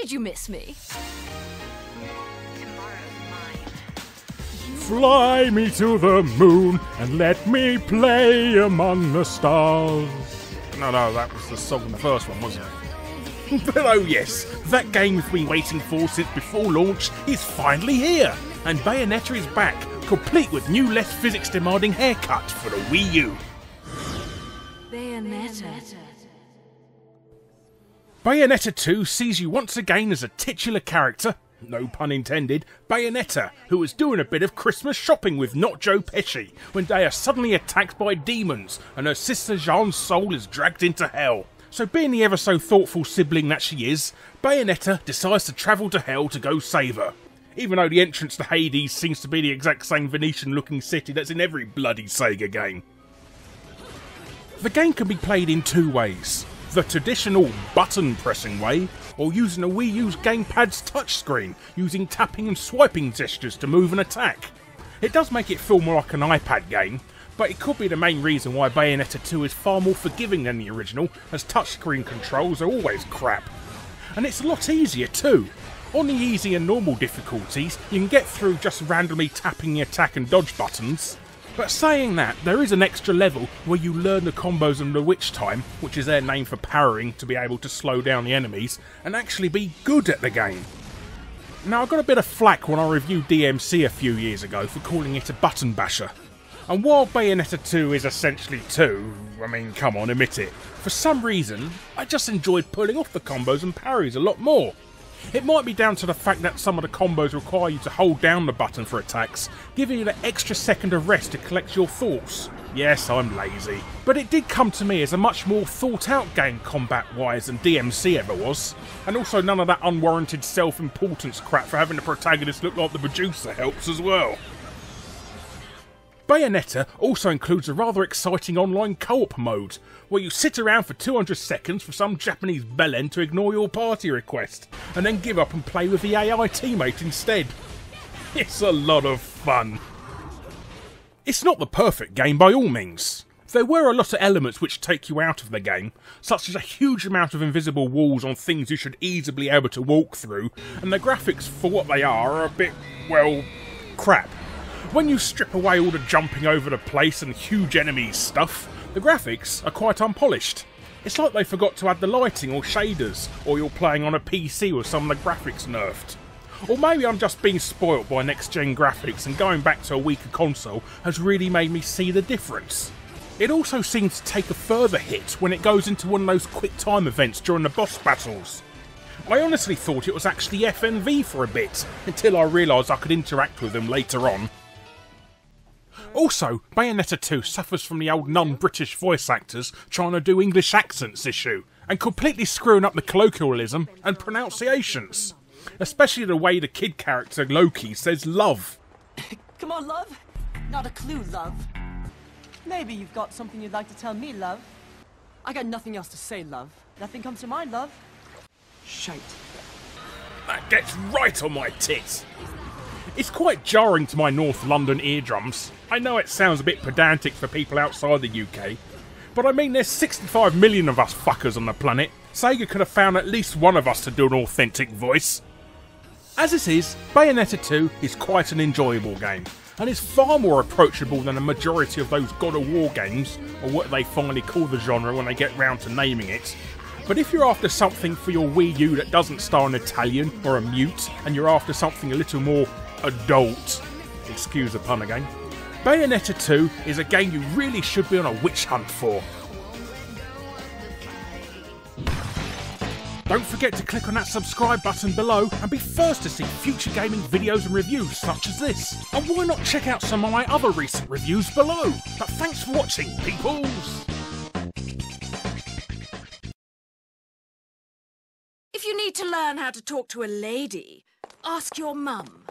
Did you miss me? Fly me to the moon and let me play among the stars. No, that was the song in the first one, wasn't it? But oh yes, that game we've been waiting for since before launch is finally here. And Bayonetta is back, complete with new, less physics-demanding haircut for the Wii U. Bayonetta. Bayonetta 2 sees you once again as a titular character, no pun intended, Bayonetta, who was doing a bit of Christmas shopping with not Joe Pesci, when they are suddenly attacked by demons and her sister Jean's soul is dragged into hell. So being the ever so thoughtful sibling that she is, Bayonetta decides to travel to hell to go save her. Even though the entrance to Hades seems to be the exact same Venetian looking city that's in every bloody Sega game. The game can be played in two ways. The traditional button pressing way, or using a Wii U's gamepad's touchscreen, using tapping and swiping gestures to move and attack. It does make it feel more like an iPad game, but it could be the main reason why Bayonetta 2 is far more forgiving than the original, as touchscreen controls are always crap. And it's a lot easier too. On the easy and normal difficulties, you can get through just randomly tapping the attack and dodge buttons. But saying that, there is an extra level where you learn the combos and the witch time, which is their name for parrying to be able to slow down the enemies, and actually be good at the game. Now I got a bit of flack when I reviewed DMC a few years ago for calling it a button basher. And while Bayonetta 2 is essentially 2, I mean come on, admit it, for some reason I just enjoyed pulling off the combos and parries a lot more. It might be down to the fact that some of the combos require you to hold down the button for attacks, giving you that extra second of rest to collect your thoughts. Yes, I'm lazy. But it did come to me as a much more thought out game combat-wise than DMC ever was. And also none of that unwarranted self-importance crap for having the protagonist look like the producer helps as well. Bayonetta also includes a rather exciting online co-op mode, where you sit around for 200 seconds for some Japanese bellend to ignore your party request, and then give up and play with the AI teammate instead. It's a lot of fun. It's not the perfect game by all means. There were a lot of elements which take you out of the game, such as a huge amount of invisible walls on things you should easily be able to walk through, and the graphics for what they are a bit, well, crap. When you strip away all the jumping over the place and huge enemies stuff, the graphics are quite unpolished. It's like they forgot to add the lighting or shaders, or you're playing on a PC with some of the graphics nerfed. Or maybe I'm just being spoilt by next-gen graphics and going back to a weaker console has really made me see the difference. It also seems to take a further hit when it goes into one of those quick time events during the boss battles. I honestly thought it was actually FMV for a bit, until I realised I could interact with them later on. Also, Bayonetta 2 suffers from the old non-British voice actors trying to do English accents issue, and completely screwing up the colloquialism and pronunciations. Especially the way the kid character Loki says love. Come on, love. Not a clue, love. Maybe you've got something you'd like to tell me, love. I got nothing else to say, love. Nothing comes to mind, love. Shite. That gets right on my tits. It's quite jarring to my North London eardrums. I know it sounds a bit pedantic for people outside the UK, but I mean there's 65 million of us fuckers on the planet. Sega could have found at least one of us to do an authentic voice. As it is, Bayonetta 2 is quite an enjoyable game, and is far more approachable than a majority of those God of War games, or what they finally call the genre when they get round to naming it. But if you're after something for your Wii U that doesn't star an Italian or a mute, and you're after something a little more adult, excuse the pun again, Bayonetta 2 is a game you really should be on a witch hunt for. Don't forget to click on that subscribe button below and be first to see future gaming videos and reviews such as this. And why not check out some of my other recent reviews below? But thanks for watching, peoples! If you need to learn how to talk to a lady, ask your mum.